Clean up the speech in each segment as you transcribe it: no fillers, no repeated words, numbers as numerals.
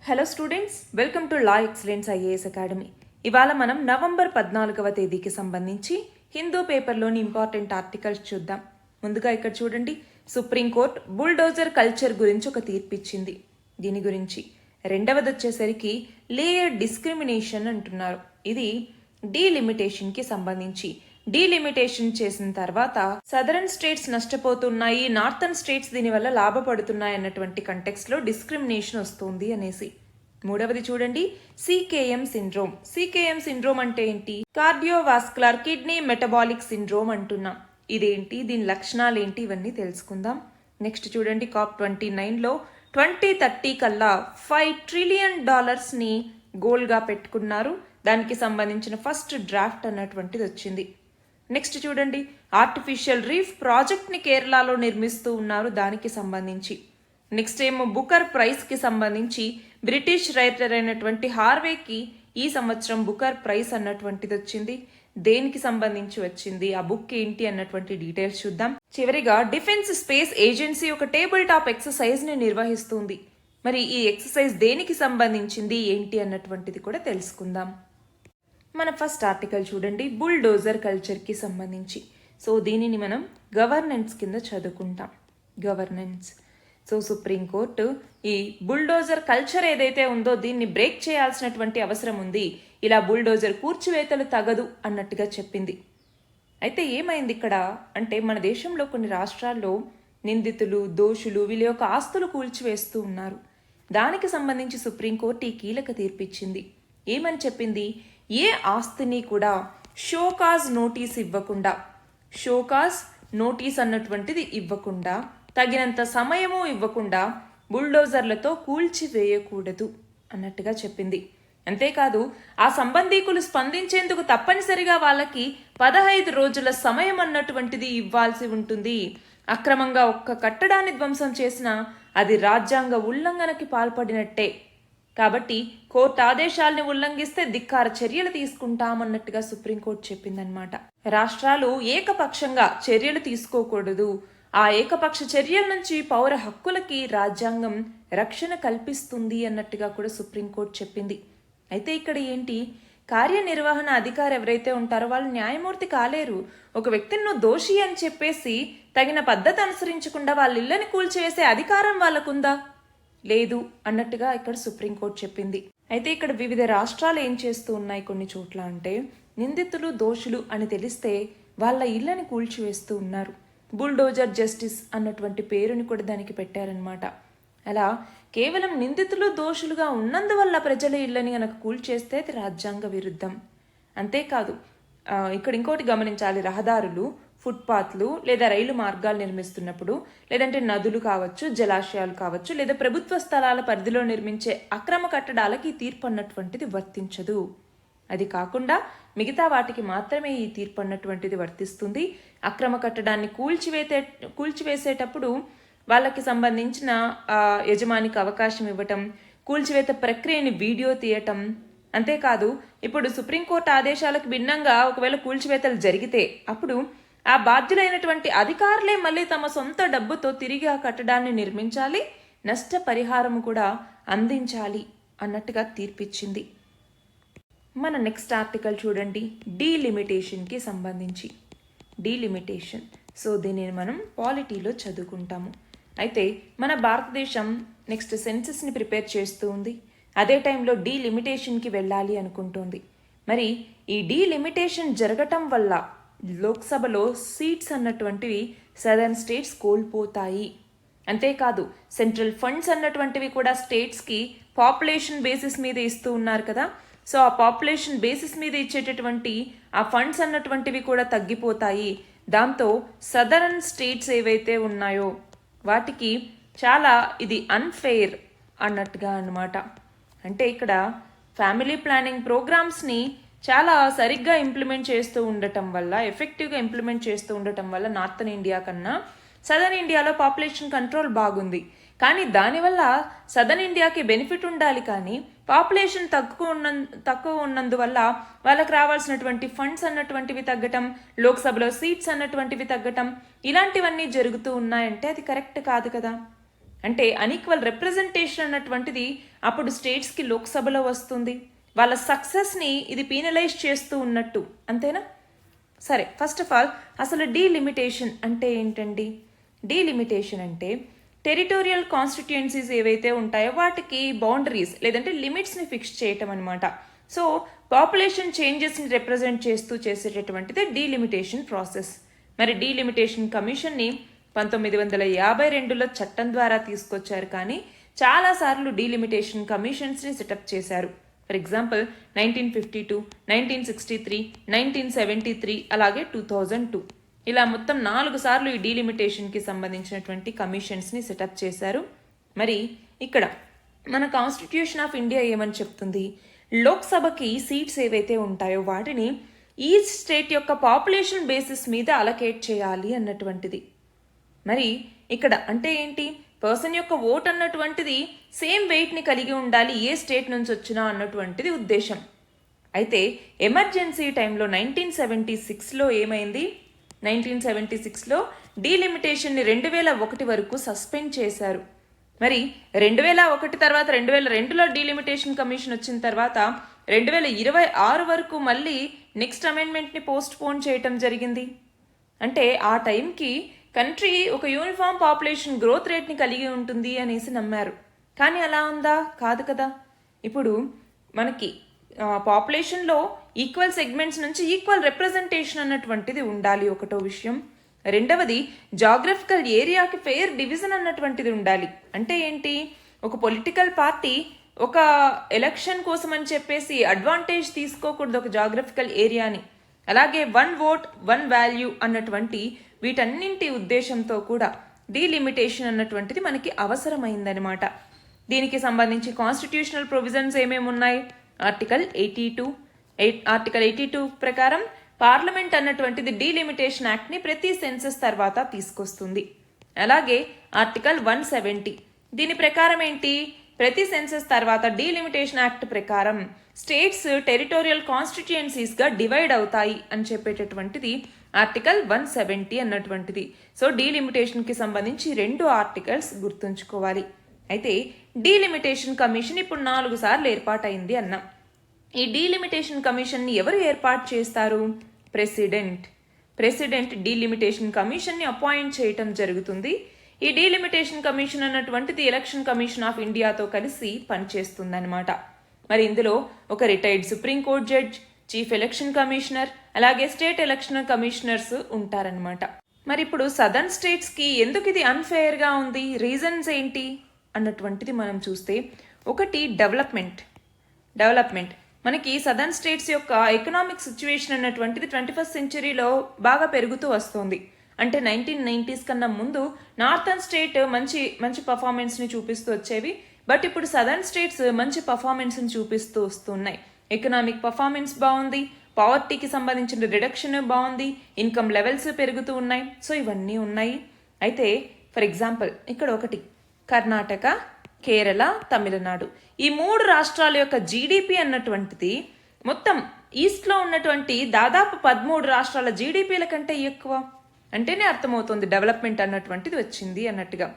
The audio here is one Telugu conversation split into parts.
Hello students, welcome to law excellence IAS academy. ఇవాళ మనం నవంబర్ 14వ తేదీకి సంబంధించి హిందూ పేపర్లోని ఇంపార్టెంట్ ఆర్టికల్స్ చూద్దాం. ముందుగా ఇక్కడ చూడండి, సుప్రీంకోర్టు బుల్డోజర్ కల్చర్ గురించి ఒక తీర్పు ఇచ్చింది. దీని గురించి రెండవది వచ్చేసరికి లేయర్ డిస్క్రిమినేషన్ అంటున్నారు. ఇది డీలిమిటేషన్కి సంబంధించి. డీలిమిటేషన్ చేసిన తర్వాత సదరన్ స్టేట్స్ నష్టపోతున్నాయి, నార్థన్ స్టేట్స్ దీనివల్ల లాభపడుతున్నాయి అన్నటువంటి కంటెక్స్ట్ లో డిస్క్రిమినేషన్ వస్తుంది అనేసి. మూడవది చూడండి, సికేఎం సిండ్రోమ్. సికేఎం సిండ్రోమ్ అంటే ఏంటి? కార్డియోవాస్కులర్ కిడ్నీ మెటబాలిక్ సిండ్రోమ్ అంటున్నాం. ఇదేంటి, దీని లక్షణాలు ఏంటి, ఇవన్నీ తెలుసుకుందాం. నెక్స్ట్ చూడండి, COP29లో 2030 కల్లా $5 ట్రిలియన్ ని గోల్ గా పెట్టుకున్నారు. దానికి సంబంధించిన ఫస్ట్ డ్రాఫ్ట్ అన్నటువంటిది వచ్చింది. నెక్స్ట్ చూడండి, ఆర్టిఫిషియల్ రీఫ్ ప్రాజెక్ట్ ని కేరళలో నిర్మిస్తూ ఉన్నారు, దానికి సంబంధించి. నెక్స్ట్ ఏమో బుకర్ ప్రైజ్ కి సంబంధించి బ్రిటిష్ రైటర్ అయినటువంటి హార్వేకి ఈ సంవత్సరం బుకర్ ప్రైజ్ అన్నటువంటిది వచ్చింది. దేనికి సంబంధించి వచ్చింది, ఆ బుక్ ఏంటి అన్నటువంటి డీటెయిల్స్ చూద్దాం. చివరిగా డిఫెన్స్ స్పేస్ ఏజెన్సీ ఒక టేబుల్ టాప్ ఎక్సర్సైజ్ ని నిర్వహిస్తుంది. మరి ఈ ఎక్సర్సైజ్ దేనికి సంబంధించింది ఏంటి అన్నటువంటిది కూడా తెలుసుకుందాం. మన ఫస్ట్ ఆర్టికల్ చూడండి, బుల్డోజర్ కల్చర్కి సంబంధించి. సో దీనిని మనం గవర్నెన్స్ కింద చదువుకుంటాం. గవర్నెన్స్. సో సుప్రీంకోర్టు ఈ బుల్డోజర్ కల్చర్ ఏదైతే ఉందో దీన్ని బ్రేక్ చేయాల్సినటువంటి అవసరం ఉంది, ఇలా బుల్డోజర్ కూర్చివేతలు తగదు అన్నట్టుగా చెప్పింది. అయితే ఏమైంది ఇక్కడ అంటే, మన దేశంలో కొన్ని రాష్ట్రాల్లో నిందితులు, దోషులు వీళ్ళ యొక్క ఆస్తులు కూల్చివేస్తూ ఉన్నారు. దానికి సంబంధించి సుప్రీంకోర్టు ఈ కీలక తీర్పిచ్చింది. ఏమని చెప్పింది? ఏ ఆస్తిని కూడా షోకాజ్ నోటీస్ ఇవ్వకుండా, షోకాజ్ నోటీస్ అన్నటువంటిది ఇవ్వకుండా, తగినంత సమయము ఇవ్వకుండా బుల్డోజర్లతో కూల్చివేయకూడదు అన్నట్టుగా చెప్పింది. అంతేకాదు, ఆ సంబంధీకులు స్పందించేందుకు తప్పనిసరిగా వాళ్ళకి 15 రోజుల సమయం అన్నటువంటిది ఇవ్వాల్సి ఉంటుంది. అక్రమంగా ఒక్క కట్టడాన్ని ధ్వంసం చేసినా అది రాజ్యాంగ ఉల్లంఘనకి పాల్పడినట్టే. కాబట్టి కోర్టు ఆదేశాలను ఉల్లంఘిస్తే ధిక్కార చర్యలు తీసుకుంటామన్నట్టుగా సుప్రీంకోర్టు చెప్పిందనమాట. రాష్ట్రాలు ఏకపక్షంగా చర్యలు తీసుకోకూడదు. ఆ ఏకపక్ష చర్యల నుంచి పౌర హక్కులకి రాజ్యాంగం రక్షణ కల్పిస్తుంది అన్నట్టుగా కూడా సుప్రీంకోర్టు చెప్పింది. అయితే ఇక్కడ ఏంటి, కార్యనిర్వహణ అధికారి ఎవరైతే ఉంటారో వాళ్ళు న్యాయమూర్తి కాలేరు. ఒక వ్యక్తిని నువ్వు దోషి అని చెప్పేసి తగిన పద్ధతి అనుసరించకుండా వాళ్ళ ఇళ్ళని కూల్చివేసే అధికారం వాళ్ళకుందా? లేదు అన్నట్టుగా ఇక్కడ సుప్రీంకోర్టు చెప్పింది. అయితే ఇక్కడ వివిధ రాష్ట్రాలు ఏం చేస్తూ ఉన్నాయి కొన్ని చోట్ల అంటే, నిందితులు దోషులు అని తెలిస్తే వాళ్ళ ఇళ్ళని కూల్చివేస్తూ ఉన్నారు. బుల్డోజర్ జస్టిస్ అన్నటువంటి పేరుని కూడా దానికి పెట్టారనమాట. అలా కేవలం నిందితులు దోషులుగా ఉన్నందువల్ల ప్రజల ఇళ్ళని కనుక కూల్చేస్తే అది రాజ్యాంగ విరుద్ధం. అంతేకాదు, ఇక్కడ ఇంకోటి గమనించాలి, రహదారులు, ఫుట్పాత్లు లేదా రైలు మార్గాలు నిర్మిస్తున్నప్పుడు, లేదంటే నదులు కావచ్చు, జలాశయాలు కావచ్చు, లేదా ప్రభుత్వ స్థలాల పరిధిలో నిర్మించే అక్రమ కట్టడాలకి ఈ తీర్పు అన్నటువంటిది వర్తించదు. అది కాకుండా మిగతా వాటికి మాత్రమే ఈ తీర్పు అన్నటువంటిది వర్తిస్తుంది. అక్రమ కట్టడాన్ని కూల్చివేసేటప్పుడు వాళ్ళకి సంబంధించిన యజమానికి అవకాశం ఇవ్వటం, కూల్చివేత ప్రక్రియని వీడియో తీయటం. అంతేకాదు, ఇప్పుడు సుప్రీంకోర్టు ఆదేశాలకు భిన్నంగా ఒకవేళ కూల్చివేతలు జరిగితే అప్పుడు ఆ బాధ్యులైనటువంటి అధికారులే మళ్ళీ తమ సొంత డబ్బుతో తిరిగి ఆ కట్టడాన్ని నిర్మించాలి, నష్టపరిహారం కూడా అందించాలి అన్నట్టుగా తీర్పిచ్చింది. మన నెక్స్ట్ ఆర్టికల్ చూడండి, డీలిమిటేషన్కి సంబంధించి. డీలిమిటేషన్. సో దీనిని మనం పాలిటీలో చదువుకుంటాము. అయితే మన భారతదేశం నెక్స్ట్ సెన్సస్ని ప్రిపేర్ చేస్తూ ఉంది. అదే టైంలో డీలిమిటేషన్కి వెళ్ళాలి అనుకుంటోంది. మరి ఈ డీలిమిటేషన్ జరగటం వల్ల లోక్సభలో సీట్స్ అన్నటువంటివి సదర్న్ స్టేట్స్ కోల్పోతాయి. అంతేకాదు, సెంట్రల్ ఫండ్స్ అన్నటువంటివి కూడా స్టేట్స్కి పాపులేషన్ బేసిస్ మీద ఇస్తూ ఉన్నారు కదా. సో ఆ పాపులేషన్ బేసిస్ మీద ఇచ్చేటటువంటి ఆ ఫండ్స్ అన్నటువంటివి కూడా తగ్గిపోతాయి. దాంతో సదరన్ స్టేట్స్ ఏవైతే ఉన్నాయో వాటికి చాలా ఇది అన్ఫెయిర్ అన్నట్టుగా అన్నమాట. అంటే ఇక్కడ ఫ్యామిలీ ప్లానింగ్ ప్రోగ్రామ్స్ని చాలా సరిగ్గా ఇంప్లిమెంట్ చేస్తూ ఉండటం వల్ల, ఎఫెక్టివ్గా ఇంప్లిమెంట్ చేస్తూ ఉండటం వల్ల నార్థన్ ఇండియా కన్నా సదర్న్ ఇండియాలో పాపులేషన్ కంట్రోల్ బాగుంది. కానీ దానివల్ల సదర్న్ ఇండియాకి బెనిఫిట్ ఉండాలి, కానీ పాపులేషన్ తక్కువ ఉన్నందువల్ల వాళ్ళకి రావాల్సినటువంటి ఫండ్స్ అన్నటువంటివి తగ్గటం, లోక్సభలో సీట్స్ అన్నటువంటివి తగ్గటం, ఇలాంటివన్నీ జరుగుతూ ఉన్నాయంటే అది కరెక్ట్ కాదు కదా. అంటే అన్ఈక్వల్ రిప్రజెంటేషన్ అన్నటువంటిది అప్పుడు స్టేట్స్కి లోక్సభలో వస్తుంది. వాళ్ళ సక్సెస్ని ఇది పీనలైజ్ చేస్తూ ఉన్నట్టు, అంతేనా? సరే, ఫస్ట్ ఆఫ్ ఆల్ అసలు డీలిమిటేషన్ అంటే ఏంటండి? డీలిమిటేషన్ అంటే టెరిటోరియల్ కాన్స్టిట్యుయెన్సీస్ ఏవైతే ఉంటాయో వాటికి బౌండరీస్ లేదంటే లిమిట్స్ని ఫిక్స్ చేయటం అనమాట. సో పాపులేషన్ చేంజెస్ని రిప్రజెంట్ చేస్తూ చేసేటటువంటిది డీలిమిటేషన్ ప్రాసెస్. మరి డీలిమిటేషన్ కమిషన్ని 1952లో చట్టం ద్వారా తీసుకొచ్చారు, కానీ చాలాసార్లు డీలిమిటేషన్ కమిషన్స్ని సెటప్ చేశారు. ఫర్ ఎగ్జాంపుల్ 1952, 1963, 1973, అలాగే 2002, ఇలా మొత్తం 4 సార్లు ఈ డీలిమిటేషన్కి సంబంధించినటువంటి కమిషన్స్ని సెటప్ చేశారు. మరి ఇక్కడ మన కాన్స్టిట్యూషన్ ఆఫ్ ఇండియా ఏమని చెప్తుంది? లోక్సభకి సీట్స్ ఏవైతే ఉంటాయో వాటిని ఈచ్ స్టేట్ యొక్క పాపులేషన్ బేసిస్ మీద అలకేట్ చేయాలి అన్నటువంటిది. మరి ఇక్కడ అంటే ఏంటి? పర్సన్ యొక్క ఓట్ అన్నటువంటిది సేమ్ వెయిట్ని కలిగి ఉండాలి ఏ స్టేట్ నుంచి వచ్చినా అన్నటువంటిది ఉద్దేశం. అయితే ఎమర్జెన్సీ టైంలో 1976లో ఏమైంది? 1976లో డీలిమిటేషన్ని 2001 వరకు సస్పెండ్ చేశారు. మరి 2001 తర్వాత 2002లో డీలిమిటేషన్ కమిషన్ వచ్చిన తర్వాత 2026 వరకు మళ్ళీ నెక్స్ట్ అమెండ్మెంట్ని పోస్ట్ పోన్ చేయటం జరిగింది. అంటే ఆ టైంకి కంట్రీ ఒక యూనిఫామ్ పాపులేషన్ గ్రోత్ రేట్ని కలిగి ఉంటుంది అనేసి నమ్మారు. కానీ అలా ఉందా? కాదు కదా. ఇప్పుడు మనకి పాపులేషన్లో ఈక్వల్ సెగ్మెంట్స్ నుంచి ఈక్వల్ రిప్రజెంటేషన్ అన్నటువంటిది ఉండాలి, ఒకటో విషయం. రెండవది, జాగ్రఫికల్ ఏరియాకి ఫెయిర్ డివిజన్ అన్నటువంటిది ఉండాలి. అంటే ఏంటి? ఒక పొలిటికల్ పార్టీ ఒక ఎలక్షన్ కోసం అని చెప్పేసి అడ్వాంటేజ్ తీసుకోకూడదు ఒక జాగ్రఫికల్ ఏరియాని. అలాగే 1 vote 1 value అన్నటువంటి వీటన్నింటి ఉద్దేశంతో కూడా డీలిమిటేషన్ అన్నటువంటిది మనకి అవసరమైందనమాట. దీనికి సంబంధించి కాన్స్టిట్యూషనల్ ప్రొవిజన్స్ ఏమేమి ఉన్నాయి? ఆర్టికల్ 82 ప్రకారం పార్లమెంట్ అన్నటువంటిది డీలిమిటేషన్ యాక్ట్ని ప్రతి సెన్సస్ తర్వాత తీసుకొస్తుంది. అలాగే ఆర్టికల్ 170 దీని ప్రకారం ఏంటి? ప్రతి సెన్సస్ తర్వాత డీలిమిటేషన్ యాక్ట్ ప్రకారం స్టేట్స్ టెరిటోరియల్ కాన్స్టిట్యుయెన్సీస్గా డివైడ్ అవుతాయి అని చెప్పేటటువంటిది ఆర్టికల్ 170 అన్నటువంటిది. సో డీలిమిటేషన్కి సంబంధించి 2 ఆర్టికల్స్ గుర్తుంచుకోవాలి. అయితే డీలిమిటేషన్ కమిషన్ ఇప్పుడు 4 సార్లు ఏర్పాటైంది అన్నాం. ఈ డీలిమిటేషన్ కమిషన్ని ఎవరు ఏర్పాటు చేస్తారు? ప్రెసిడెంట్ డీలిమిటేషన్ కమిషన్ని అపాయింట్ చేయటం జరుగుతుంది. ఈ డీలిమిటేషన్ కమిషన్ అన్నటువంటిది ఎలక్షన్ కమిషన్ ఆఫ్ ఇండియాతో కలిసి పనిచేస్తుందన్నమాట. మరి ఇందులో ఒక retired supreme court judge, chief election commissioner, అలాగే స్టేట్ ఎలక్షన్ కమిషనర్స్ ఉంటారనమాట. మరి ఇప్పుడు సదర్న్ స్టేట్స్కి ఎందుకు ఇది అన్ఫేర్గా ఉంది? రీజన్స్ ఏంటి అన్నటువంటిది మనం చూస్తే, ఒకటి డెవలప్మెంట్. మనకి సదర్న్ స్టేట్స్ యొక్క ఎకనామిక్ సిచ్యువేషన్ అన్నటువంటిది 21st సెంచరీలో బాగా పెరుగుతూ వస్తుంది. అంటే 1990s కన్నా ముందు నార్థన్ స్టేట్ మంచి పర్ఫార్మెన్స్ని చూపిస్తూ వచ్చేవి. బట్ ఇప్పుడు సదర్న్ స్టేట్స్ మంచి పర్ఫార్మెన్స్ని చూపిస్తూ వస్తున్నాయి. ఎకనామిక్ పర్ఫార్మెన్స్ బాగుంది, పావర్టీకి సంబంధించిన రిడక్షన్ బాగుంది, ఇన్కమ్ లెవెల్స్ పెరుగుతూ ఉన్నాయి. సో ఇవన్నీ ఉన్నాయి. అయితే ఫర్ ఎగ్జాంపుల్ ఇక్కడ ఒకటి, కర్ణాటక, కేరళ, తమిళనాడు, ఈ 3 రాష్ట్రాల యొక్క జీడిపి అన్నటువంటిది మొత్తం ఈస్ట్లో ఉన్నటువంటి దాదాపు 13 రాష్ట్రాల జీడిపిల కంటే ఎక్కువ. అంటేనే అర్థమవుతుంది డెవలప్మెంట్ అన్నటువంటిది వచ్చింది అన్నట్టుగా.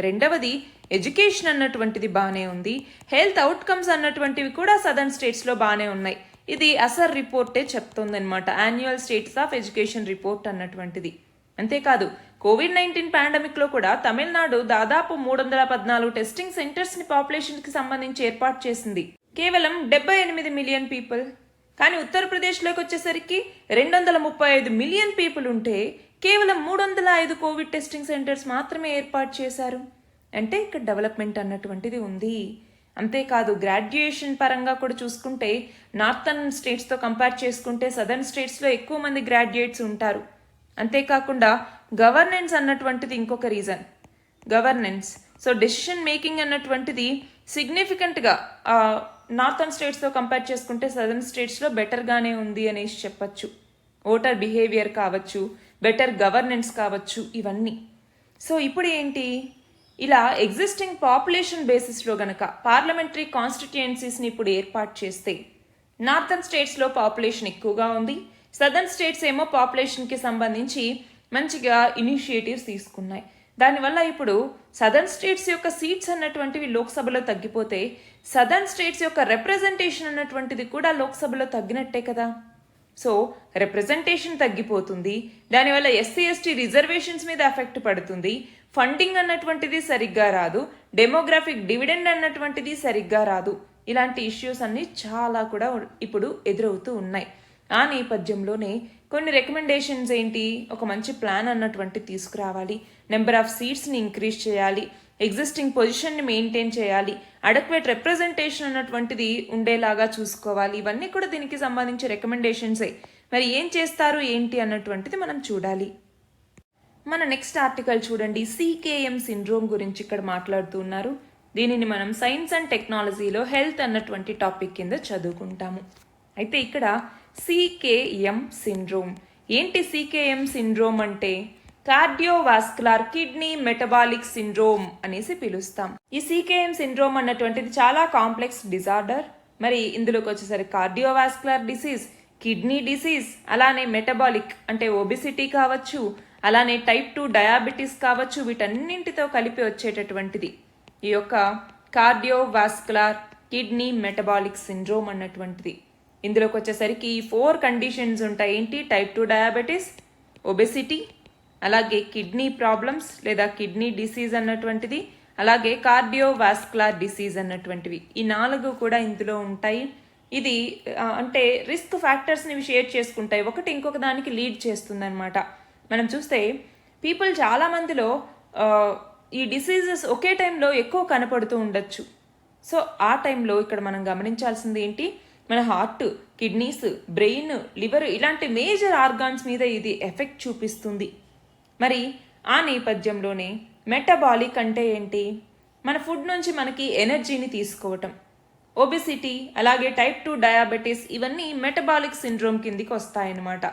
రెండవది, ఎడ్యుకేషన్ అన్నటువంటిది బాగానే ఉంది. హెల్త్ అవుట్కమ్స్ అన్నటువంటివి కూడా సదర్న్ స్టేట్స్లో బాగానే ఉన్నాయి. ఇది అసర్ రిపోర్టే చెప్తోందనమాట, annual status of education report అన్నటువంటిది. అంతేకాదు కోవిడ్-19 పాండమిక్లో కూడా తమిళనాడు దాదాపు 314 టెస్టింగ్ సెంటర్స్ని పాపులేషన్కి సంబంధించి ఏర్పాటు చేసింది, కేవలం 78 మిలియన్ పీపుల్. కానీ ఉత్తరప్రదేశ్లోకి వచ్చేసరికి 235 మిలియన్ పీపుల్ ఉంటే కేవలం 305 కోవిడ్ టెస్టింగ్ సెంటర్స్ మాత్రమే ఏర్పాటు చేశారు. అంటే ఇక్కడ డెవలప్మెంట్ అన్నటువంటిది ఉంది. అంతేకాదు గ్రాడ్యుయేషన్ పరంగా కూడా చూసుకుంటే నార్థన్ స్టేట్స్తో కంపేర్ చేసుకుంటే సదర్న్ స్టేట్స్లో ఎక్కువ మంది గ్రాడ్యుయేట్స్ ఉంటారు. అంతేకాకుండా గవర్నెన్స్ అన్నటువంటిది ఇంకొక reason. Governance, so decision making అన్నటువంటిది సిగ్నిఫికెంట్గా నార్థన్ స్టేట్స్తో కంపేర్ చేసుకుంటే సదర్న్ స్టేట్స్లో బెటర్గానే ఉంది అనేసి చెప్పచ్చు. ఓటర్ బిహేవియర్ కావచ్చు, బెటర్ గవర్నెన్స్ కావచ్చు, ఇవన్నీ. సో ఇప్పుడు ఏంటి, ఇలా ఎగ్జిస్టింగ్ పాపులేషన్ బేసిస్లో గనక పార్లమెంటరీ కాన్స్టిట్యుయెన్సీస్ని ఇప్పుడు ఏర్పాటు చేస్తే నార్థన్ స్టేట్స్లో పాపులేషన్ ఎక్కువగా ఉంది, సదర్న్ స్టేట్స్ ఏమో పాపులేషన్కి సంబంధించి మంచిగా ఇనిషియేటివ్స్ తీసుకున్నాయి. దానివల్ల ఇప్పుడు సదర్న్ స్టేట్స్ యొక్క సీట్స్ అన్నటువంటివి లోక్సభలో తగ్గిపోతే సదర్న్ స్టేట్స్ యొక్క రిప్రజెంటేషన్ అన్నటువంటిది కూడా లోక్సభలో తగ్గినట్టే కదా. సో రిప్రజెంటేషన్ తగ్గిపోతుంది, దానివల్ల ఎస్సీ ఎస్టీ రిజర్వేషన్స్ మీద ఎఫెక్ట్ పడుతుంది, ఫండింగ్ అన్నటువంటిది సరిగ్గా రాదు, డెమోగ్రాఫిక్ డివిడెండ్ అన్నటువంటిది సరిగ్గా రాదు. ఇలాంటి ఇష్యూస్ అన్ని చాలా కూడా ఇప్పుడు ఎదురవుతూ ఉన్నాయి. ఆ నేపథ్యంలోనే కొన్ని రికమెండేషన్స్ ఏంటి, ఒక మంచి ప్లాన్ అన్నటువంటి తీసుకురావాలి, నెంబర్ ఆఫ్ సీట్స్ని ఇంక్రీజ్ చేయాలి, ఎగ్జిస్టింగ్ పొజిషన్ని మెయింటైన్ చేయాలి, అడక్వేట్ రిప్రజెంటేషన్ అన్నటువంటిది ఉండేలాగా చూసుకోవాలి. ఇవన్నీ కూడా దీనికి సంబంధించి రికమెండేషన్సే. మరి ఏం చేస్తారు ఏంటి అన్నటువంటిది మనం చూడాలి. మన నెక్స్ట్ ఆర్టికల్ చూడండి, CKM సిండ్రోమ్ గురించి ఇక్కడ మాట్లాడుతూ ఉన్నారు. దీనిని మనం సైన్స్ అండ్ టెక్నాలజీలో హెల్త్ అన్నటువంటి టాపిక్ కింద చదువుకుంటాము. అయితే ఇక్కడ CKM సిండ్రోమ్ ఏంటి? CKM సిండ్రోమ్ అంటే కార్డియోవాస్కులర్ కిడ్నీ మెటబాలిక్ సిండ్రోమ్ అనేసి పిలుస్తాం. ఈ CKM సిండ్రోమ్ అన్నటువంటిది చాలా కాంప్లెక్స్ డిజార్డర్. మరి ఇందులోకి వచ్చేసరికి కార్డియోవాస్కులర్ డిసీజ్, కిడ్నీ డిసీజ్, అలానే మెటబాలిక్ అంటే ఒబిసిటీ కావచ్చు, అలానే టైప్ 2 డయాబెటీస్ కావచ్చు, వీటన్నింటితో కలిపి వచ్చేటటువంటిది ఈ యొక్క కార్డియోవాస్కులర్ కిడ్నీ మెటబాలిక్ సిండ్రోమ్ అన్నటువంటిది. ఇందులోకి వచ్చేసరికి 4 కండిషన్స్ ఉంటాయి. ఏంటి? టైప్ 2 డయాబెటీస్, ఒబెసిటీ, అలాగే కిడ్నీ ప్రాబ్లమ్స్ లేదా కిడ్నీ డిసీజ్ అన్నటువంటిది, అలాగే కార్డియోవాస్కులర్ డిసీజ్ అన్నటువంటివి. ఈ 4 కూడా ఇందులో ఉంటాయి. ఇది అంటే రిస్క్ ఫ్యాక్టర్స్ని షేర్ చేసుకుంటాయి, ఒకటి ఇంకొక దానికి లీడ్ చేస్తుంది అనమాట. మనం చూస్తే పీపుల్ చాలా మందిలో ఈ డిసీజెస్ ఒకే టైంలో ఎక్కువ కనపడుతూ ఉండొచ్చు. సో ఆ టైంలో ఇక్కడ మనం గమనించాల్సింది ఏంటి, మన హార్ట్, కిడ్నీస్, బ్రెయిన్, లివర్ ఇలాంటి మేజర్ ఆర్గాన్స్ మీద ఇది ఎఫెక్ట్ చూపిస్తుంది. మరి ఆ నేపథ్యంలోనే మెటబాలిక్ అంటే ఏంటి, మన ఫుడ్ నుంచి మనకి ఎనర్జీని తీసుకోవటం. ఒబెసిటీ అలాగే టైప్ 2 డయాబెటీస్ ఇవన్నీ మెటబాలిక్ సిండ్రోమ్ కిందికి వస్తాయన్నమాట.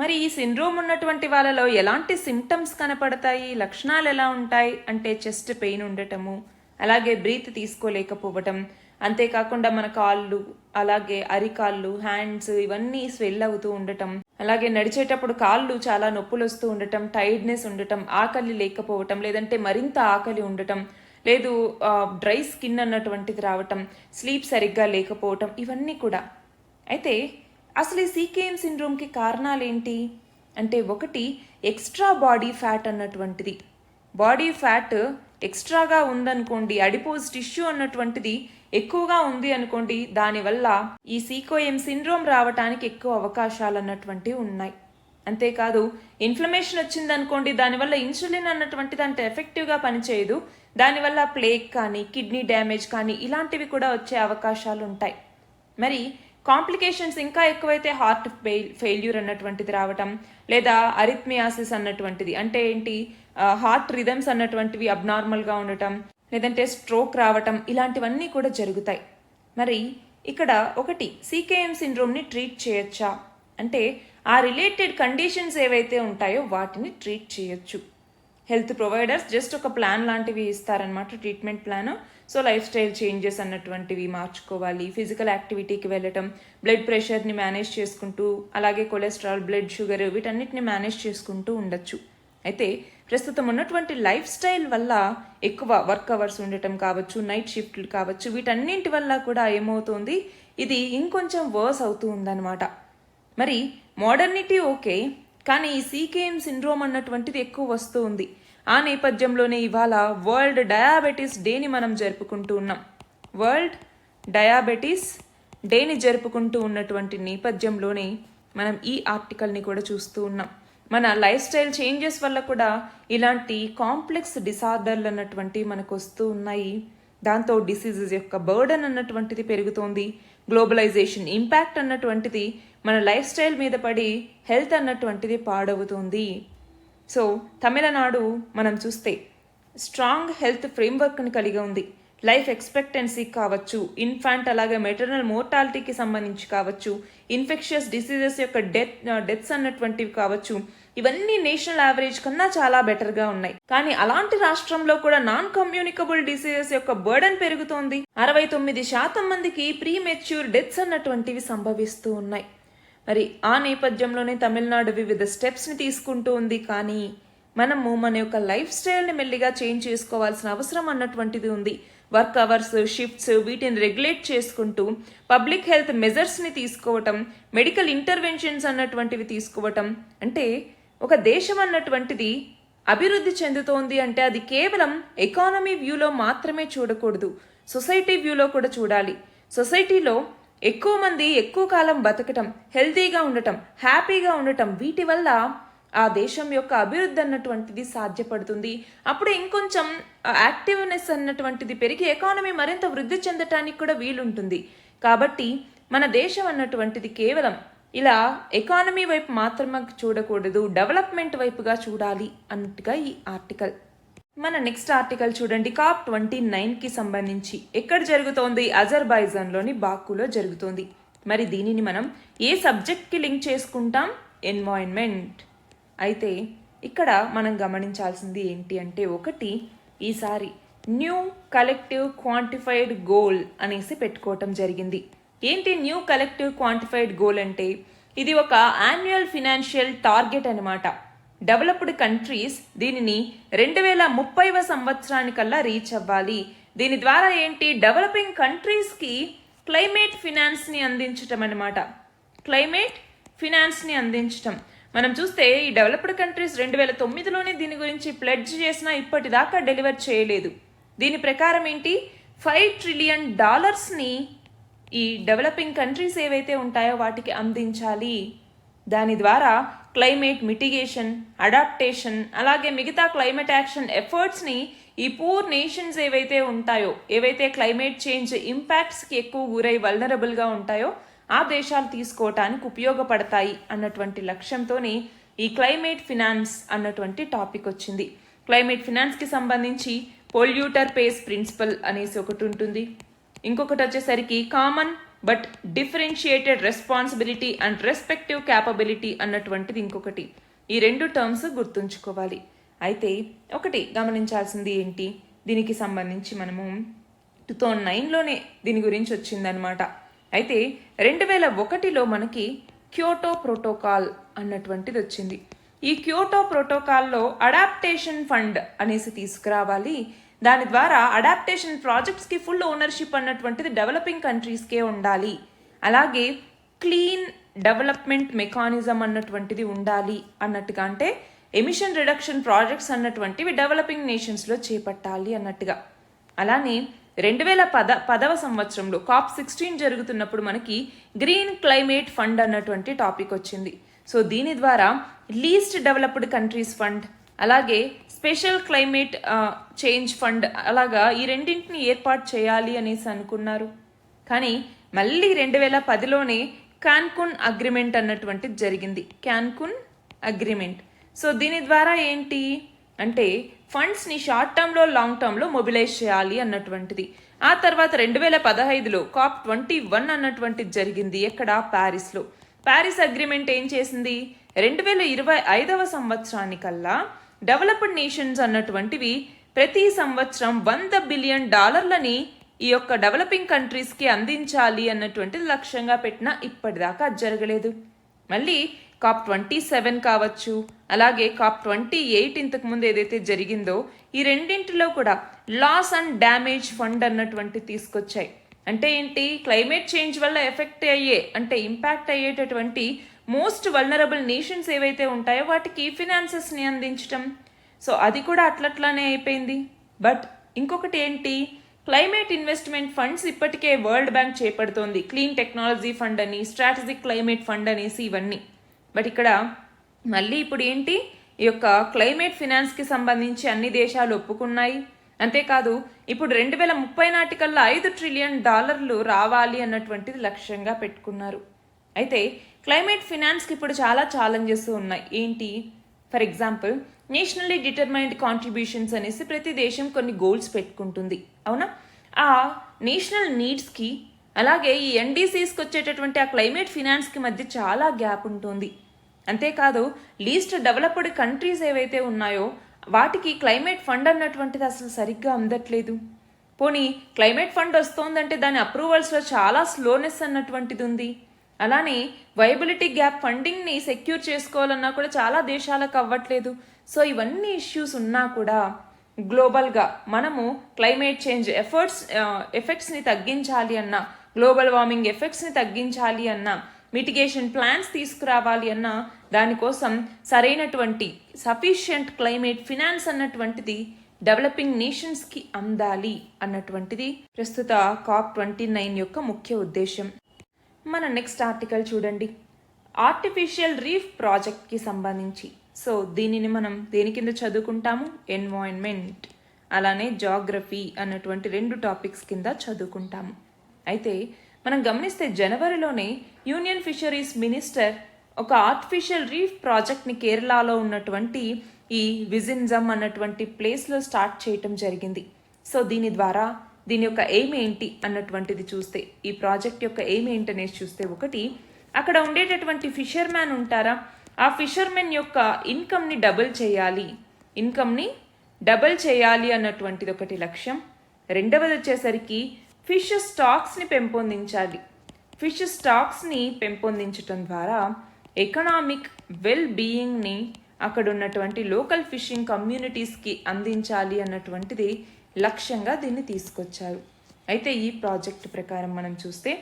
మరి ఈ సిండ్రోమ్ ఉన్నటువంటి వాళ్ళలో ఎలాంటి సిమ్టమ్స్ కనపడతాయి, లక్షణాలు ఎలా ఉంటాయి అంటే చెస్ట్ పెయిన్ ఉండటము, అలాగే బ్రీత్ తీసుకోలేకపోవటం, అంతేకాకుండా మన కాళ్ళు, అలాగే అరికాళ్ళు, హ్యాండ్స్ ఇవన్నీ స్వెల్ అవుతూ ఉండటం, అలాగే నడిచేటప్పుడు కాళ్ళు చాలా నొప్పులు వస్తూ ఉండటం, టైర్డ్నెస్ ఉండటం, ఆకలి లేకపోవటం, లేదంటే మరింత ఆకలి ఉండటం, లేదు డ్రై స్కిన్ అన్నటువంటిది రావటం, స్లీప్ సరిగ్గా లేకపోవటం, ఇవన్నీ కూడా. అయితే అసలు ఈ CKM సిండ్రోమ్కి కారణాలు ఏంటి అంటే, ఒకటి ఎక్స్ట్రా బాడీ ఫ్యాట్ అన్నటువంటిది. బాడీ ఫ్యాట్ ఎక్స్ట్రాగా ఉందనుకోండి, అడిపోజ్ టిష్యూ అన్నటువంటిది ఎక్కువగా ఉంది అనుకోండి, దానివల్ల ఈ CKM సిండ్రోమ్ రావటానికి ఎక్కువ అవకాశాలు అన్నటువంటివి ఉన్నాయి. అంతేకాదు ఇన్ఫ్లమేషన్ వచ్చిందనుకోండి, దానివల్ల ఇన్సులిన్ అన్నటువంటిది అంత ఎఫెక్టివ్గా పనిచేయదు, దానివల్ల ప్లేగ్ కానీ కిడ్నీ డ్యామేజ్ కానీ ఇలాంటివి కూడా వచ్చే అవకాశాలు ఉంటాయి. మరి కాంప్లికేషన్స్ ఇంకా ఎక్కువైతే హార్ట్ ఫెయిల్యూర్ అన్నటువంటిది రావటం, లేదా అరిథ్మియాసిస్ అన్నటువంటిది అంటే ఏంటి, హార్ట్ రిథమ్స్ అన్నటువంటివి అబ్నార్మల్గా ఉండటం, లేదంటే స్ట్రోక్ రావటం, ఇలాంటివన్నీ కూడా జరుగుతాయి. మరి ఇక్కడ ఒకటి CKM సిండ్రోమ్ని ట్రీట్ చేయొచ్చా అంటే, ఆ రిలేటెడ్ కండిషన్స్ ఏవైతే ఉంటాయో వాటిని ట్రీట్ చేయొచ్చు. హెల్త్ ప్రొవైడర్స్ జస్ట్ ఒక ప్లాన్ లాంటివి ఇస్తారనమాట, treatment plan. So lifestyle changes అన్నటువంటివి మార్చుకోవాలి, ఫిజికల్ యాక్టివిటీకి వెళ్ళటం, బ్లడ్ ప్రెషర్ని మేనేజ్ చేసుకుంటూ, అలాగే కొలెస్ట్రాల్, బ్లడ్ షుగర్ వీటన్నిటిని మేనేజ్ చేసుకుంటూ ఉండొచ్చు. అయితే ప్రస్తుతం ఉన్నటువంటి లైఫ్ స్టైల్ వల్ల ఎక్కువ వర్క్ అవర్స్ ఉండటం కావచ్చు, నైట్ షిఫ్ట్లు కావచ్చు, వీటన్నింటి వల్ల కూడా ఏమవుతుంది, ఇది ఇంకొంచెం వర్స్ అవుతూ ఉందన్నమాట. మరి మోడర్నిటీ ఓకే, కానీ ఈ CKM సిండ్రోమ్ అన్నటువంటిది ఎక్కువ వస్తూ ఉంది. ఆ నేపథ్యంలోనే ఇవాళ వరల్డ్ డయాబెటీస్ డేని మనం జరుపుకుంటూ ఉన్నాం. వరల్డ్ డయాబెటీస్ డేని జరుపుకుంటూ ఉన్నటువంటి నేపథ్యంలోనే మనం ఈ ఆర్టికల్ని కూడా చూస్తూ ఉన్నాం. మన లైఫ్ స్టైల్ చేంజెస్ వల్ల కూడా ఇలాంటి కాంప్లెక్స్ డిసార్డర్లు అన్నటువంటివి మనకు వస్తూ ఉన్నాయి. దాంతో డిసీజెస్ యొక్క బర్డన్ అన్నటువంటిది పెరుగుతోంది. గ్లోబలైజేషన్ ఇంపాక్ట్ అన్నటువంటిది మన లైఫ్ స్టైల్ మీద పడి హెల్త్ అన్నటువంటిది పాడవుతుంది. సో తమిళనాడు మనం చూస్తే స్ట్రాంగ్ హెల్త్ ఫ్రేమ్వర్క్ని కలిగి ఉంది. లైఫ్ ఎక్స్పెక్టెన్సీ కావచ్చు, ఇన్ఫాంట్ అలాగే మెటర్నల్ మోర్టాలిటీకి సంబంధించి కావచ్చు, ఇన్ఫెక్షియస్ డిసీజెస్ యొక్క డెత్స్ అన్నటువంటివి కావచ్చు, ఇవన్నీ నేషనల్ యావరేజ్ కన్నా చాలా బెటర్గా ఉన్నాయి. కానీ అలాంటి రాష్ట్రంలో కూడా నాన్ కమ్యూనికబుల్ డిసీజెస్ యొక్క బర్డన్ పెరుగుతోంది. 69% మందికి ప్రీ మెచ్యూర్ డెత్స్ అన్నటువంటివి సంభవిస్తూ ఉన్నాయి. మరి ఆ నేపథ్యంలోనే తమిళనాడు వివిధ స్టెప్స్ని తీసుకుంటూ ఉంది. కానీ మనము మన యొక్క లైఫ్ స్టైల్ని మెల్లిగా చేంజ్ చేసుకోవాల్సిన అవసరం అన్నటువంటిది ఉంది. వర్క్ అవర్స్, షిఫ్ట్స్ వీటిని రెగ్యులేట్ చేసుకుంటూ పబ్లిక్ హెల్త్ మెజర్స్ని తీసుకోవటం, మెడికల్ ఇంటర్వెన్షన్స్ అన్నటువంటివి తీసుకోవటం. అంటే ఒక దేశం అన్నటువంటిది అభివృద్ధి చెందుతోంది అంటే అది కేవలం ఎకానమీ వ్యూలో మాత్రమే చూడకూడదు, సొసైటీ వ్యూలో కూడా చూడాలి. సొసైటీలో ఎక్కువ మంది ఎక్కువ కాలం బతకటం, హెల్తీగా ఉండటం, హ్యాపీగా ఉండటం, వీటి వల్ల ఆ దేశం యొక్క అభివృద్ధి అన్నటువంటిది సాధ్యపడుతుంది. అప్పుడు ఇంకొంచెం యాక్టివ్నెస్ అన్నటువంటిది పెరిగి ఎకానమీ మరింత వృద్ధి చెందటానికి కూడా వీలుంటుంది. కాబట్టి మన దేశం అన్నటువంటిది కేవలం ఇలా ఎకానమీ వైపు మాత్రమే చూడకూడదు, డెవలప్మెంట్ వైపుగా చూడాలి అన్నట్టుగా ఈ ఆర్టికల్. మన నెక్స్ట్ ఆర్టికల్ చూడండి. COP29కి సంబంధించి ఎక్కడ జరుగుతోంది? అజర్బైజాన్లోని బాకులో జరుగుతోంది. మరి దీనిని మనం ఏ సబ్జెక్ట్కి లింక్ చేసుకుంటాం? ఎన్వైరన్మెంట్. అయితే ఇక్కడ మనం గమనించాల్సింది ఏంటి అంటే, ఒకటి ఈసారి న్యూ కలెక్టివ్ క్వాంటిఫైడ్ గోల్ అనేసి పెట్టుకోవటం జరిగింది. ఏంటి న్యూ కలెక్టివ్ క్వాంటిఫైడ్ గోల్ అంటే? ఇది ఒక యాన్యువల్ ఫినాన్షియల్ టార్గెట్ అనమాట. డెవలప్డ్ కంట్రీస్ దీనిని 2030వ సంవత్సరానికల్లా రీచ్ అవ్వాలి. దీని ద్వారా ఏంటి? డెవలపింగ్ కంట్రీస్కి క్లైమేట్ ఫినాన్స్ని అందించటం అనమాట. క్లైమేట్ ఫినాన్స్ని అందించటం. మనం చూస్తే ఈ డెవలప్డ్ కంట్రీస్ 2009లోనే దీని గురించి ప్లెడ్జ్ చేసినా ఇప్పటిదాకా డెలివర్ చేయలేదు. దీని ప్రకారం ఏంటి? $5 ట్రిలియన్ ఈ డెవలపింగ్ కంట్రీస్ ఏవైతే ఉంటాయో వాటికి అందించాలి. దాని ద్వారా క్లైమేట్ మిటిగేషన్, అడాప్టేషన్, అలాగే మిగతా క్లైమేట్ యాక్షన్ ఎఫర్ట్స్ని ఈ పూర్ నేషన్స్ ఏవైతే ఉంటాయో, ఏవైతే క్లైమేట్ చేంజ్ ఇంపాక్ట్స్కి ఎక్కువ గురై వల్నరబుల్గా ఉంటాయో ఆ దేశాలు తీసుకోవటానికి ఉపయోగపడతాయి అన్నటువంటి లక్ష్యంతోనే ఈ క్లైమేట్ ఫినాన్స్ అన్నటువంటి టాపిక్ వచ్చింది. క్లైమేట్ ఫినాన్స్కి సంబంధించి పొల్యూటర్ పేస్ ప్రిన్సిపల్ అనేసి ఒకటి ఉంటుంది. ఇంకొకటి వచ్చేసరికి common but differentiated responsibility and respective capability అన్నటువంటిది ఇంకొకటి. ఈ రెండు టర్మ్స్ గుర్తుంచుకోవాలి. అయితే ఒకటి గమనించాల్సింది ఏంటి? దీనికి సంబంధించి మనము 2009లోనే దీని గురించి వచ్చిందనమాట. అయితే 2001లో మనకి క్యోటో ప్రోటోకాల్ అన్నటువంటిది వచ్చింది. ఈ క్యోటో ప్రోటోకాల్లో అడాప్టేషన్ ఫండ్ అనేసి తీసుకురావాలి. దాని ద్వారా అడాప్టేషన్ ప్రాజెక్ట్స్కి ఫుల్ ఓనర్షిప్ అన్నటువంటిది డెవలపింగ్ కంట్రీస్కే ఉండాలి. అలాగే క్లీన్ డెవలప్మెంట్ మెకానిజం అన్నటువంటిది ఉండాలి అన్నట్టుగా. అంటే ఎమిషన్ రిడక్షన్ ప్రాజెక్ట్స్ అన్నటువంటివి డెవలపింగ్ నేషన్స్లో చేపట్టాలి అన్నట్టుగా. అలానే 2010వ సంవత్సరంలో COP16 జరుగుతున్నప్పుడు మనకి గ్రీన్ క్లైమేట్ ఫండ్ అన్నటువంటి టాపిక్ వచ్చింది. సో దీని ద్వారా లీస్ట్ డెవలప్డ్ కంట్రీస్ ఫండ్, అలాగే స్పెషల్ క్లైమేట్ చేంజ్ ఫండ్, అలాగా ఈ రెండింటిని ఏర్పాటు చేయాలి అనేసి అనుకున్నారు. కానీ మళ్ళీ 2010లోనే క్యాన్కున్ అగ్రిమెంట్ అన్నటువంటిది జరిగింది. క్యాన్కున్ అగ్రిమెంట్. సో దీని ద్వారా ఏంటి అంటే ఫండ్స్ని షార్ట్ టర్మ్లో, లాంగ్ టర్మ్లో మొబిలైజ్ చేయాలి అన్నటువంటిది. ఆ తర్వాత 2015లో COP21 అన్నటువంటిది జరిగింది. ఎక్కడ? ప్యారిస్లో. ప్యారిస్ అగ్రిమెంట్ ఏం చేసింది? 2025వ సంవత్సరానికల్లా డెవలప్డ్ నేషన్స్ అన్నటువంటివి ప్రతి సంవత్సరం $100 బిలియన్ ఈ యొక్క డెవలపింగ్ కంట్రీస్కి అందించాలి అన్నటువంటిది లక్ష్యంగా పెట్టినా ఇప్పటిదాకా జరగలేదు. మళ్ళీ COP27 కావచ్చు, అలాగే COP28 ఇంతకు ముందు ఏదైతే జరిగిందో ఈ రెండింటిలో కూడా లాస్ అండ్ డ్యామేజ్ ఫండ్ అన్నటువంటి తీసుకొచ్చాయి. అంటే ఏంటి? క్లైమేట్ చేంజ్ వల్ల ఎఫెక్ట్ అయ్యే, అంటే ఇంపాక్ట్ అయ్యేటటువంటి మోస్ట్ వల్నరబుల్ నేషన్స్ ఏవైతే ఉంటాయో వాటికి ఫినాన్సెస్ని అందించటం. సో అది కూడా అట్లట్లానే అయిపోయింది. బట్ ఇంకొకటి ఏంటి? క్లైమేట్ ఇన్వెస్ట్మెంట్ ఫండ్స్ ఇప్పటికే వరల్డ్ బ్యాంక్ చేపడుతోంది. క్లీన్ టెక్నాలజీ ఫండ్ అని, స్ట్రాటజిక్ క్లైమేట్ ఫండ్ అనేసి ఇవన్నీ. బట్ ఇక్కడ మళ్ళీ ఇప్పుడు ఏంటి? ఈ యొక్క క్లైమేట్ ఫినాన్స్కి సంబంధించి అన్ని దేశాలు ఒప్పుకున్నాయి. అంతేకాదు ఇప్పుడు 2030 నాటికల్లా $5 ట్రిలియన్ రావాలి అన్నటువంటిది లక్ష్యంగా పెట్టుకున్నారు. అయితే క్లైమేట్ ఫినాన్స్కి ఇప్పుడు చాలా ఛాలెంజెస్ ఉన్నాయి. ఏంటి? For example nationally determined contributions అనేసి ప్రతి దేశం కొన్ని గోల్స్ పెట్టుకుంటుంది, అవునా? ఆ నేషనల్ నీడ్స్కి అలాగే ఈ ఎన్డీసీస్కి వచ్చేటటువంటి ఆ క్లైమేట్ ఫినాన్స్కి మధ్య చాలా గ్యాప్ ఉంటుంది. అంతేకాదు లీస్ట్ డెవలప్డ్ కంట్రీస్ ఏవైతే ఉన్నాయో వాటికి క్లైమేట్ ఫండ్ అన్నటువంటిది అసలు సరిగ్గా అందట్లేదు. పోనీ క్లైమేట్ ఫండ్ వస్తోందంటే దాని అప్రూవల్స్లో చాలా స్లోనెస్ అన్నటువంటిది ఉంది. అలానే వైబిలిటీ గ్యాప్ ఫండింగ్ని సెక్యూర్ చేసుకోవాలన్నా కూడా చాలా దేశాలకు అవ్వట్లేదు. సో ఇవన్నీ ఇష్యూస్ ఉన్నా కూడా గ్లోబల్గా మనము క్లైమేట్ చేంజ్ ఎఫెక్ట్స్ని తగ్గించాలి అన్నా, గ్లోబల్ వార్మింగ్ ఎఫెక్ట్స్ని తగ్గించాలి అన్నా, మిటిగేషన్ ప్లాన్స్ తీసుకురావాలి అన్న దానికోసం సరైనటువంటి సఫిషియంట్ క్లైమేట్ ఫినాన్స్ అన్నటువంటిది డెవలపింగ్ నేషన్స్కి అందాలి అన్నటువంటిది ప్రస్తుత COP29 యొక్క ముఖ్య ఉద్దేశం. మన నెక్స్ట్ ఆర్టికల్ చూడండి, ఆర్టిఫిషియల్ రీఫ్ ప్రాజెక్ట్కి సంబంధించి. సో దీనిని మనం దేని కింద చదువుకుంటాము? ఎన్వైరన్మెంట్ అలానే జాగ్రఫీ అన్నటువంటి 2 టాపిక్స్ కింద చదువుకుంటాము. అయితే మనం గమనిస్తే జనవరిలోనే యూనియన్ ఫిషరీస్ మినిస్టర్ ఒక ఆర్టిఫిషియల్ రీఫ్ ప్రాజెక్ట్ని కేరళలో ఉన్నటువంటి ఈ విజిన్జమ్ అన్నటువంటి ప్లేస్లో స్టార్ట్ చేయటం జరిగింది. సో దీని ద్వారా దీని యొక్క ఎయిమ్ ఏంటి అన్నటువంటిది చూస్తే, ఈ ప్రాజెక్ట్ యొక్క ఎయిమ్ ఏంటనేది చూస్తే, ఒకటి అక్కడ ఉండేటటువంటి ఫిషర్మ్యాన్ ఉంటారా, ఆ ఫిషర్మెన్ యొక్క ఇన్కమ్ని డబుల్ చేయాలి అన్నటువంటిది ఒకటి లక్ష్యం. రెండవది వచ్చేసరికి ఫిష్ స్టాక్స్ని పెంపొందించాలి. ఫిష్ స్టాక్స్ని పెంపొందించడం ద్వారా ఎకనామిక్ వెల్ బీయింగ్ని అక్కడ ఉన్నటువంటి లోకల్ ఫిషింగ్ కమ్యూనిటీస్కి అందించాలి అన్నటువంటిది లక్ష్యంగా దీన్ని తీసుకొచ్చారు. అయితే ఈ ప్రాజెక్ట్ ప్రకారం మనం చూస్తే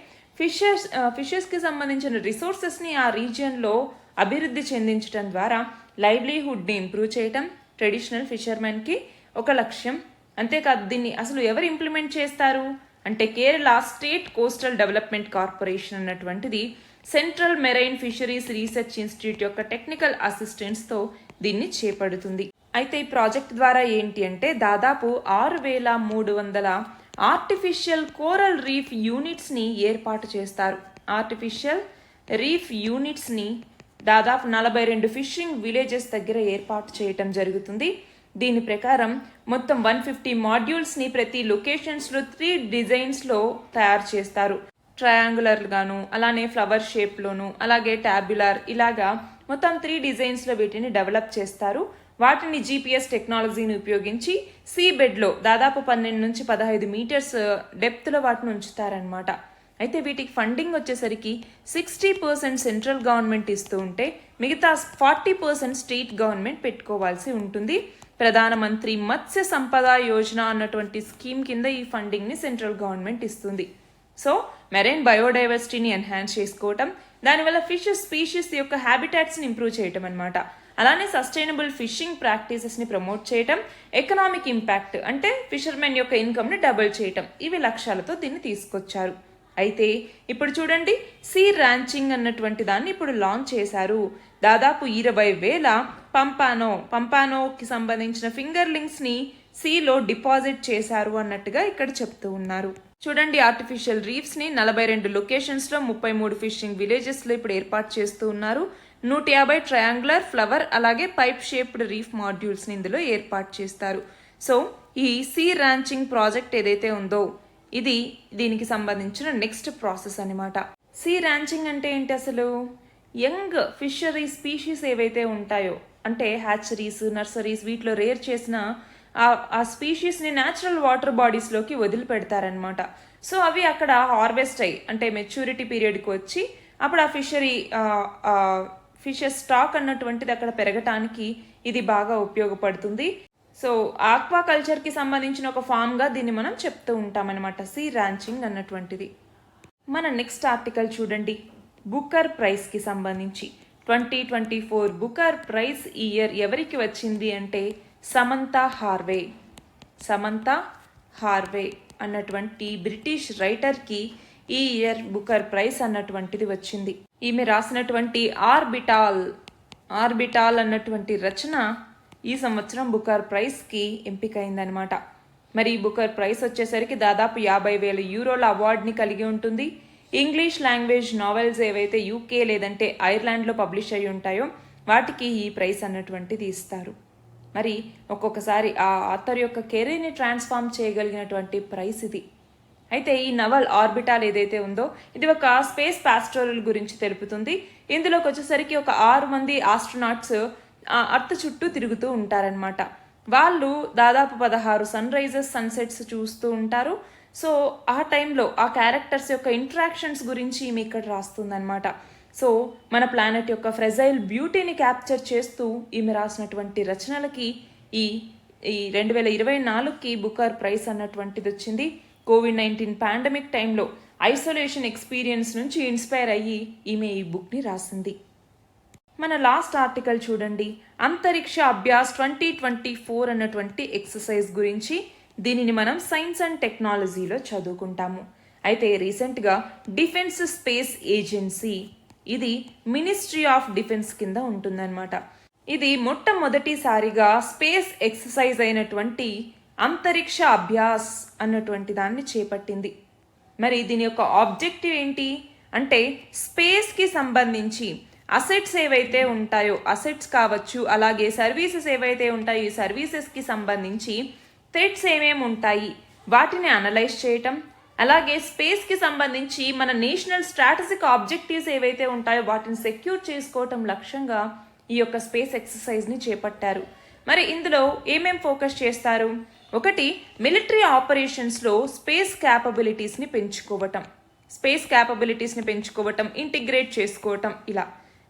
ఫిషెస్కి సంబంధించిన రిసోర్సెస్ని ఆ రీజియన్లో అభివృద్ధి చెందించడం ద్వారా లైవ్లీహుడ్ని ఇంప్రూవ్ చేయటం ట్రెడిషనల్ ఫిషర్మెన్కి ఒక లక్ష్యం. అంతేకాదు దీన్ని అసలు ఎవరు ఇంప్లిమెంట్ చేస్తారు అంటే Kerala state coastal development corporation అన్నటువంటిది central marine fisheries research institute యొక్క టెక్నికల్ అసిస్టెంట్స్తో దీన్ని చేపడుతుంది. అయితే ఈ ప్రాజెక్ట్ ద్వారా ఏంటి అంటే దాదాపు 6,300 ఆర్టిఫిషియల్ కోరల్ రీఫ్ యూనిట్స్ని ఏర్పాటు చేస్తారు. ఆర్టిఫిషియల్ రీఫ్ యూనిట్స్ని దాదాపు 42 ఫిషింగ్ విలేజెస్ దగ్గర ఏర్పాటు చేయటం జరుగుతుంది. దీని ప్రకారం మొత్తం 150 మాడ్యూల్స్ని ప్రతి లొకేషన్స్లో 3 డిజైన్స్లో తయారు చేస్తారు. ట్రయాంగులర్ గాను, అలానే ఫ్లవర్ షేప్లోను, అలాగే ట్యాబ్యులర్, ఇలాగా మొత్తం 3 డిజైన్స్లో వీటిని డెవలప్ చేస్తారు. వాటిని GPS టెక్నాలజీని ఉపయోగించి సీ బెడ్లో దాదాపు 12 నుంచి 15 మీటర్స్ డెప్త్లో వాటిని ఉంచుతారనమాట. అయితే వీటికి ఫండింగ్ వచ్చేసరికి 60% సెంట్రల్ గవర్నమెంట్ ఇస్తూ ఉంటే మిగతా 40% స్టేట్ గవర్నమెంట్ పెట్టుకోవాల్సి ఉంటుంది. ప్రధానమంత్రి మత్స్య సంపద యోజన అన్నటువంటి స్కీమ్ కింద ఈ ఫండింగ్ని సెంట్రల్ గవర్నమెంట్ ఇస్తుంది. సో మెరైన్ బయోడైవర్సిటీని ఎన్హాన్స్ చేసుకోవటం, దానివల్ల ఫిష్ స్పీషీస్ యొక్క హ్యాబిటాట్స్ని ఇంప్రూవ్ చేయటం అనమాట. అలానే సస్టైనబుల్ ఫిషింగ్ ప్రాక్టీసెస్ని ప్రమోట్ చేయటం, ఎకనామిక్ ఇంపాక్ట్ అంటే ఫిషర్మెన్ యొక్క ఇన్కమ్ని డబుల్ చేయటం, ఇవి లక్ష్యాలతో దీన్ని తీసుకొచ్చారు. అయితే ఇప్పుడు చూడండి, సీ ర్యాంచింగ్ అన్నటువంటి దాన్ని ఇప్పుడు లాంచ్ చేశారు. దాదాపు 20,000 పంపానోకి సంబంధించిన ఫింగర్లింగ్స్ని సీలో డిపాజిట్ చేశారు అన్నట్టుగా ఇక్కడ చెప్తూ ఉన్నారు. చూడండి, ఆర్టిఫిషియల్ రీఫ్స్ని 42 లొకేషన్స్లో 33 ఫిషింగ్ విలేజెస్లో ఇప్పుడు ఏర్పాటు చేస్తూ ఉన్నారు. 150 ట్రయాంగులర్, ఫ్లవర్, అలాగే పైప్ షేప్డ్ రీఫ్ మాడ్యూల్స్ని ఇందులో ఏర్పాటు చేస్తారు. సో ఈ సీ ర్యాంచింగ్ ప్రాజెక్ట్ ఏదైతే ఉందో ఇది దీనికి సంబంధించిన నెక్స్ట్ ప్రాసెస్ అనమాట. సీ ర్యాంచింగ్ అంటే ఏంటి అసలు? యంగ్ ఫిషరీ స్పీషీస్ ఏవైతే ఉంటాయో అంటే హ్యాచరీస్, నర్సరీస్, వీటిలో రేర్ చేసిన ఆ స్పీషీస్ని న్యాచురల్ వాటర్ బాడీస్లోకి వదిలిపెడతారనమాట. సో అవి అక్కడ హార్వెస్ట్ అయ్యి అంటే మెచ్యూరిటీ పీరియడ్కి వచ్చి అప్పుడు ఆ ఫిషెస్ స్టాక్ అన్నటువంటిది అక్కడ పెరగటానికి ఇది బాగా ఉపయోగపడుతుంది. సో ఆక్వాకల్చర్కి సంబంధించిన ఒక ఫామ్గా దీన్ని మనం చెప్తూ ఉంటామన్నమాట, సీ ర్యాంచింగ్ అన్నటువంటిది. మన నెక్స్ట్ ఆర్టికల్ చూడండి, బుకర్ ప్రైజ్కి సంబంధించి 2024 బుకర్ ప్రైజ్ ఈ ఇయర్ ఎవరికి వచ్చింది అంటే సమంతా హార్వే అన్నటువంటి బ్రిటిష్ రైటర్కి ఈ ఇయర్ బుకర్ ప్రైజ్ అన్నటువంటిది వచ్చింది. ఈమె రాసినటువంటి ఆర్బిటాల్ అన్నటువంటి రచన ఈ సంవత్సరం బుకర్ ప్రైజ్కి ఎంపికైందనమాట. మరి ఈ బుకర్ ప్రైజ్ వచ్చేసరికి దాదాపు 50,000 యూరోల అవార్డుని కలిగి ఉంటుంది. ఇంగ్లీష్ లాంగ్వేజ్ నావెల్స్ ఏవైతే UK లేదంటే ఐర్లాండ్లో పబ్లిష్ అయి ఉంటాయో వాటికి ఈ ప్రైజ్ అన్నటువంటిది ఇస్తారు. మరి ఒక్కొక్కసారి ఆ ఆథర్ యొక్క కెరీర్ని ట్రాన్స్ఫార్మ్ చేయగలిగినటువంటి ప్రైజ్ ఇది. అయితే ఈ నవల్ ఆర్బిటాల్ ఏదైతే ఉందో ఇది ఒక స్పేస్ పాస్టోరల్ గురించి తెలుపుతుంది. ఇందులోకి వచ్చేసరికి ఒక 6 మంది ఆస్ట్రోనాట్స్ అర్త్ చుట్టూ తిరుగుతూ ఉంటారనమాట. వాళ్ళు దాదాపు 16 సన్ రైజెస్, సన్సెట్స్ చూస్తూ ఉంటారు. సో ఆ టైంలో ఆ క్యారెక్టర్స్ యొక్క ఇంట్రాక్షన్స్ గురించి ఈమె ఇక్కడ రాస్తుందనమాట. సో మన ప్లానెట్ యొక్క ఫ్రెజైల్ బ్యూటీని క్యాప్చర్ చేస్తూ ఈమె రాసినటువంటి రచనలకి ఈ ఈ 2024కి బుకర్ ప్రైజ్ అన్నటువంటిది వచ్చింది. కోవిడ్-19 పాండమిక్ టైంలో ఐసోలేషన్ ఎక్స్పీరియన్స్ నుంచి ఇన్స్పైర్ అయ్యి ఈమె ఈ బుక్ని రాసింది. మన లాస్ట్ ఆర్టికల్ చూడండి, అంతరిక్ష అభ్యాస్ 2024 అన్నటువంటి ఎక్సర్సైజ్ గురించి. దీనిని మనం సైన్స్ అండ్ టెక్నాలజీలో చదువుకుంటాము. అయితే రీసెంట్గా డిఫెన్స్ స్పేస్ ఏజెన్సీ, ఇది మినిస్ట్రీ ఆఫ్ డిఫెన్స్ కింద ఉంటుందన్నమాట. ఇది మొట్టమొదటిసారిగా స్పేస్ ఎక్సర్సైజ్ అయినటువంటి అంతరిక్ష అభ్యాస్ అన్నటువంటి దాన్ని చేపట్టింది. మరి దీని యొక్క ఆబ్జెక్టివ్ ఏంటి అంటే, స్పేస్కి సంబంధించి అసెట్స్ ఏవైతే ఉంటాయో, అసెట్స్ కావచ్చు, అలాగే సర్వీసెస్ ఏవైతే ఉంటాయో, ఈ సర్వీసెస్కి సంబంధించి థ్రెట్స్ ఏమేమి ఉంటాయి వాటిని అనలైజ్ చేయటం, అలాగే స్పేస్కి సంబంధించి మన నేషనల్ స్ట్రాటజిక్ ఆబ్జెక్టివ్స్ ఏవైతే ఉంటాయో వాటిని సెక్యూర్ చేసుకోవటం లక్ష్యంగా ఈ యొక్క స్పేస్ ఎక్సర్సైజ్ని చేపట్టారు. మరి ఇందులో ఏమేం ఫోకస్ చేస్తారు? ఒకటి, మిలిటరీ ఆపరేషన్స్లో స్పేస్ క్యాపబిలిటీస్ని పెంచుకోవటం, ఇంటిగ్రేట్ చేసుకోవటం ఇలా.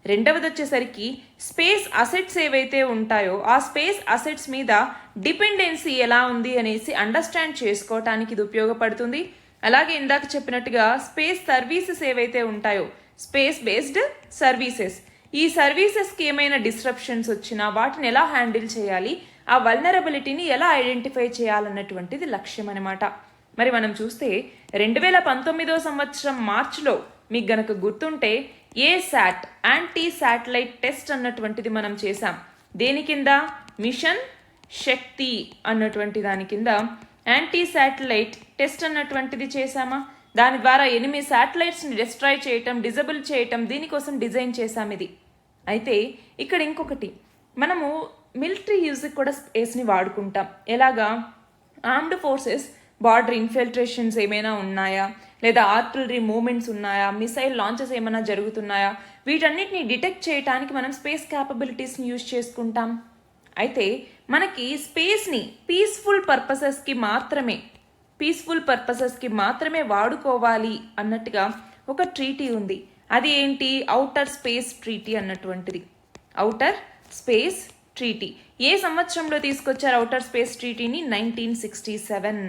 రెండవది వచ్చేసరికి స్పేస్ అసెట్స్ ఏవైతే ఉంటాయో ఆ స్పేస్ అసెట్స్ మీద డిపెండెన్సీ ఎలా ఉంది అనేసి అండర్స్టాండ్ చేసుకోవటానికి ఇది ఉపయోగపడుతుంది. అలాగే ఇందాక చెప్పినట్టుగా స్పేస్ సర్వీసెస్ ఏవైతే ఉంటాయో, స్పేస్ బేస్డ్ సర్వీసెస్, ఈ సర్వీసెస్కి ఏమైనా డిస్రప్షన్స్ వచ్చినా వాటిని ఎలా హ్యాండిల్ చేయాలి, ఆ వల్నరబిలిటీని ఎలా ఐడెంటిఫై చేయాలన్నటువంటిది లక్ష్యం అనమాట. మరి మనం చూస్తే 2019 సంవత్సరం మార్చిలో మీకు గనక గుర్తుంటే ఏసాట్, యాంటీ శాటిలైట్ టెస్ట్ అన్నటువంటిది మనం చేసాం. దేని కింద? మిషన్ శక్తి అన్నటువంటి దాని కింద యాంటీ శాటిలైట్ టెస్ట్ అన్నటువంటిది చేసామా. దాని ద్వారా 8 శాటిలైట్స్ని డిస్ట్రాయ్ చేయటం, డిజబుల్ చేయటం, దీనికోసం డిజైన్ చేసాం ఇది. అయితే ఇక్కడ ఇంకొకటి, మనము మిలిటరీ యూజ్కి కూడా స్పేస్ని వాడుకుంటాం. ఎలాగా? ఆర్మ్డ్ ఫోర్సెస్ బార్డర్ ఇన్ఫిల్ట్రేషన్స్ ఏమైనా ఉన్నాయా, లేదా ఆర్టిలరీ మూవ్మెంట్స్ ఉన్నాయా, మిసైల్ లాంచెస్ ఏమైనా జరుగుతున్నాయా, వీటన్నిటిని డిటెక్ట్ చేయడానికి మనం స్పేస్ క్యాపబిలిటీస్ని యూజ్ చేసుకుంటాం. అయితే మనకి స్పేస్ని పీస్ఫుల్ పర్పసెస్కి మాత్రమే వాడుకోవాలి అన్నట్టుగా ఒక ట్రీటీ ఉంది. అది ఏంటి? ఔటర్ స్పేస్ ట్రీటీ అన్నటువంటిది. ఔటర్ స్పేస్ ట్రీటీ ఏ సంవత్సరంలో తీసుకొచ్చారు ఔటర్ స్పేస్ ట్రీటీని? 1967.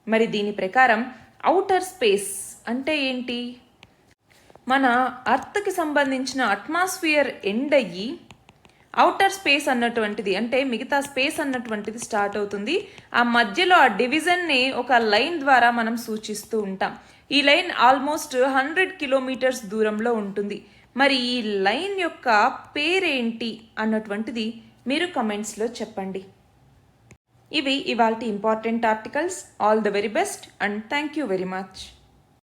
మరి దీని ప్రకారం ఔటర్ స్పేస్ అంటే ఏంటి? మన అర్త్కి సంబంధించిన అట్మాస్ఫియర్ ఎండ్ అయ్యి ఔటర్ స్పేస్ అన్నటువంటిది, అంటే మిగతా స్పేస్ అన్నటువంటిది స్టార్ట్ అవుతుంది. ఆ మధ్యలో ఆ డివిజన్ని ఒక లైన్ ద్వారా మనం సూచిస్తూ ఉంటాం. ఈ లైన్ ఆల్మోస్ట్ 100 కిలోమీటర్స్ దూరంలో ఉంటుంది. మరి ఈ లైన్ యొక్క పేరేంటి అన్నటువంటిది మీరు కమెంట్స్లో చెప్పండి. ఇవి ఇవాల్టి important articles. All the very best and thank you very much.